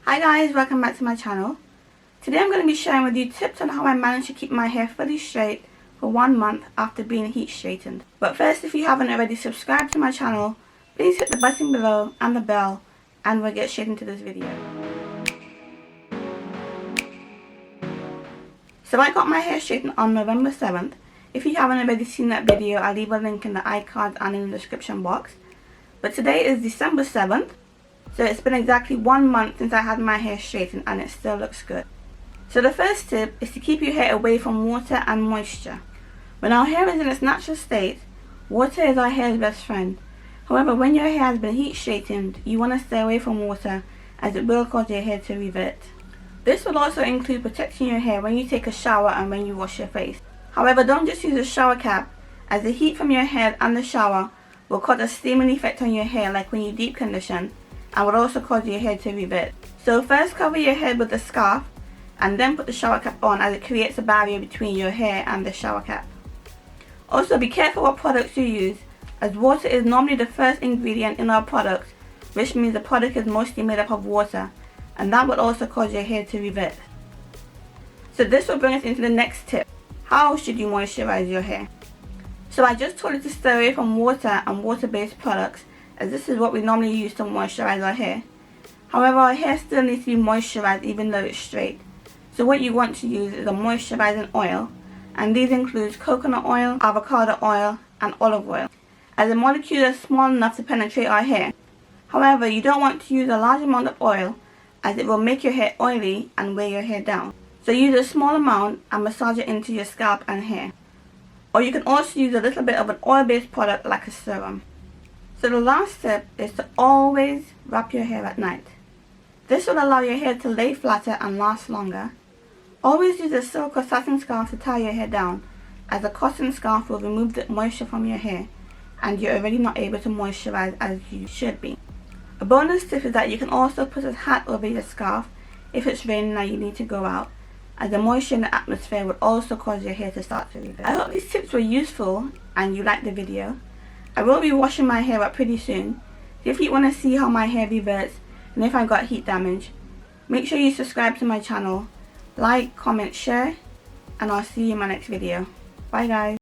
Hi guys, welcome back to my channel. Today I'm going to be sharing with you tips on how I managed to keep my hair fully straight for 1 month after being heat straightened. But first, if you haven't already subscribed to my channel, please hit the button below and the bell, and we'll get straight into this video. So I got my hair straightened on November 7th. If you haven't already seen that video, I'll leave a link in the iCard and in the description box. But today is December 7th. So it's been exactly 1 month since I had my hair straightened and it still looks good. So the first tip is to keep your hair away from water and moisture. When our hair is in its natural state, water is our hair's best friend. However, when your hair has been heat straightened, you want to stay away from water as it will cause your hair to revert. This will also include protecting your hair when you take a shower and when you wash your face. However, don't just use a shower cap, as the heat from your head and the shower will cause a steaming effect on your hair like when you deep condition, and will also cause your hair to revert. So first cover your head with a scarf and then put the shower cap on, as it creates a barrier between your hair and the shower cap. Also be careful what products you use, as water is normally the first ingredient in our product, which means the product is mostly made up of water, and that will also cause your hair to revert. So this will bring us into the next tip. How should you moisturize your hair? So I just told you to stay away from water and water-based products, as this is what we normally use to moisturize our hair. However, our hair still needs to be moisturized even though it's straight. So what you want to use is a moisturizing oil, and these include coconut oil, avocado oil, and olive oil, as the molecules are small enough to penetrate our hair. However, you don't want to use a large amount of oil, as it will make your hair oily and weigh your hair down. So use a small amount and massage it into your scalp and hair. Or you can also use a little bit of an oil-based product like a serum. So the last tip is to always wrap your hair at night. This will allow your hair to lay flatter and last longer. Always use a silk or satin scarf to tie your hair down, as a cotton scarf will remove the moisture from your hair and you're already not able to moisturize as you should be. A bonus tip is that you can also put a hat over your scarf if it's raining and you need to go out, as the moisture in the atmosphere will also cause your hair to start to revert. I hope these tips were useful and you liked the video. I will be washing my hair up pretty soon, so if you want to see how my hair reverts and if I got heat damage, make sure you subscribe to my channel, like, comment, share, and I'll see you in my next video. Bye guys.